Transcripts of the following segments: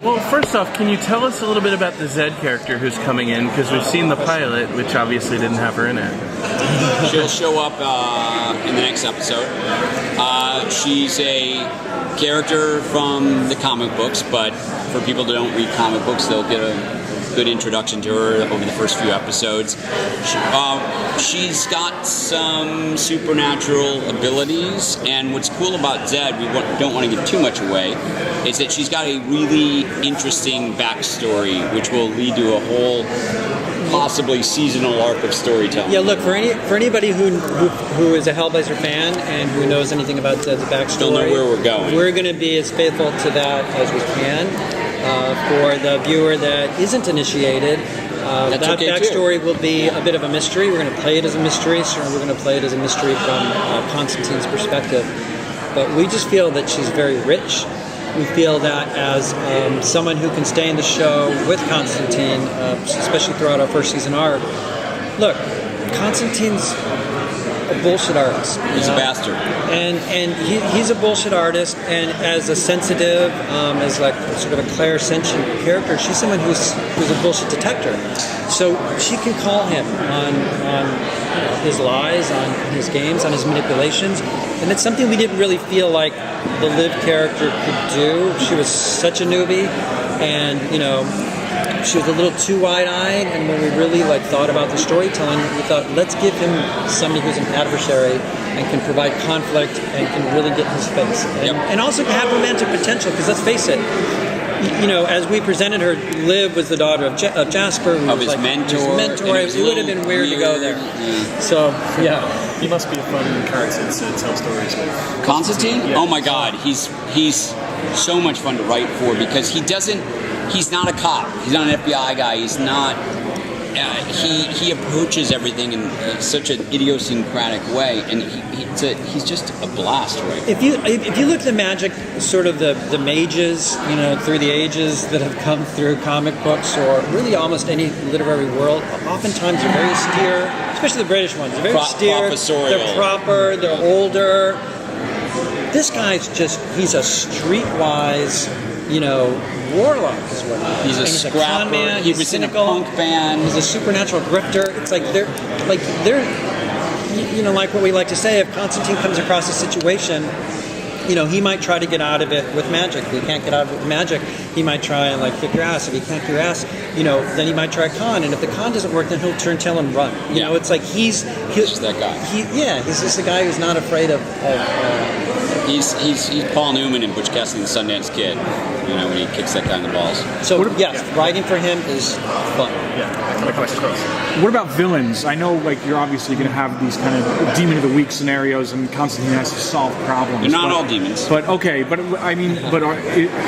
Well, first off, can you tell us a little bit about the Zed character who's coming in? Because we've seen the pilot, which obviously didn't have her in it. She'll show up in the next episode. She's a character from the comic books, but for people that don't read comic books, they'll get a good introduction to her over the first few episodes. She's got some supernatural abilities, and what's cool about Zed, we don't want to give too much away, is that she's got a really interesting backstory, which will lead to a whole possibly seasonal arc of storytelling. Yeah, look, for anybody who is a Hellblazer fan and who knows anything about Zed's backstory, they'll know where we're going. We're going to be as faithful to that as we can. For the viewer that isn't initiated, that okay backstory too. will be a bit of a mystery. We're going to play it as a mystery, so we're going to play it as a mystery from Constantine's perspective. But we just feel that she's very rich. We feel that as someone who can stay in the show with Constantine, especially throughout our first season arc. Look, Constantine's a bullshit artist. He's a bastard. And he's a bullshit artist, and as a sensitive, as like sort of a clairsentient character, she's someone who's a bullshit detector. So she can call him on his lies, on his games, on his manipulations, and it's something we didn't really feel like the Liv character could do. She was such a newbie, and she was a little too wide-eyed, and when we really thought about the storytelling, we thought, let's give him somebody who's an adversary and can provide conflict and can really get in his face. And also can have romantic potential, because let's face it, as we presented her, Liv was the daughter of Jasper, who of was his mentor. It would have been weird to go there. Yeah. So, yeah. He must be a fun character to tell stories with. Constantine? Yeah. Oh my God, he's so much fun to write for, because he's not a cop. He's not an FBI guy. He's not. He approaches everything in such an idiosyncratic way, and he's just a blast, right? If you look at the magic, sort of the mages, through the ages that have come through comic books or really almost any literary world, oftentimes they're very austere, especially the British ones. They're very austere. Professorial. They're proper. They're older. This guy's he's a streetwise, warlock is what he is. He's a con scrapper. man. He He's was cynical. in a punk band. He's a supernatural grifter. It's they're like what we like to say, if Constantine comes across a situation, he might try to get out of it with magic. If he can't get out of it with magic, he might try and kick your ass. If he can't kick your ass, then he might try con. And if the con doesn't work, then he'll turn tail and run. It's he's just that guy. He's just a guy who's not afraid of He's Paul Newman in Butch Cassidy and the Sundance Kid, when he kicks that guy in the balls. So yes, writing for him is fun. Yeah, that kind of comes across. What about villains? I know, you're obviously going to have these kind of Demon of the Week scenarios, and Constantine has to solve problems. They're not all demons. But okay,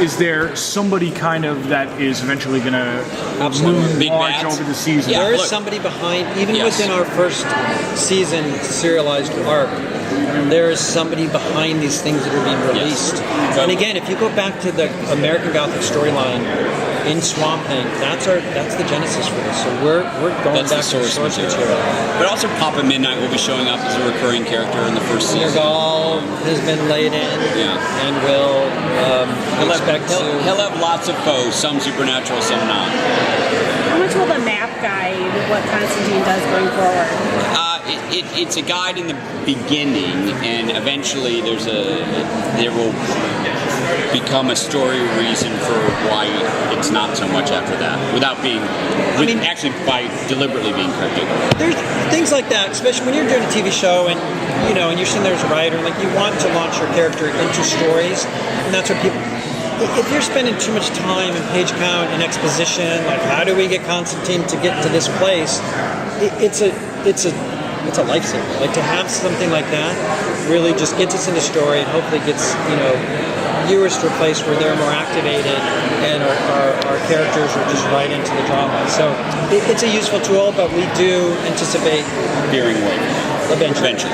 is there somebody kind of that is eventually going to loom Big large bads? over the season? Yeah. There is look. somebody behind, even Yes. within our first season serialized arc, there is somebody behind these things that are being released. Yes. And again, if you go back to the American Gothic storyline in Swamp Thing, that's the genesis for this. So we're going That's the back to the source source material. material. But also Papa Midnight will be showing up as a recurring character in the first season. Nergal has been laid in, Yeah. and will expect to. He'll have lots of foes, some supernatural, some not. How much will the map guide what Constantine does going forward? It's a guide in the beginning, and eventually there will become a story reason for why it's not so much after that, without being, by deliberately being cryptic. There's things like that, especially when you're doing a TV show and you're sitting there as a writer, and you want to launch your character into stories, and that's what people. If you're spending too much time in page count and exposition, how do we get Constantine to get to this place? It's a lifesaver. To have something like that really just gets us in the story and hopefully gets viewers to a place where they're more activated and our characters are just right into the drama. So it's a useful tool, but we do anticipate Veering away. eventually.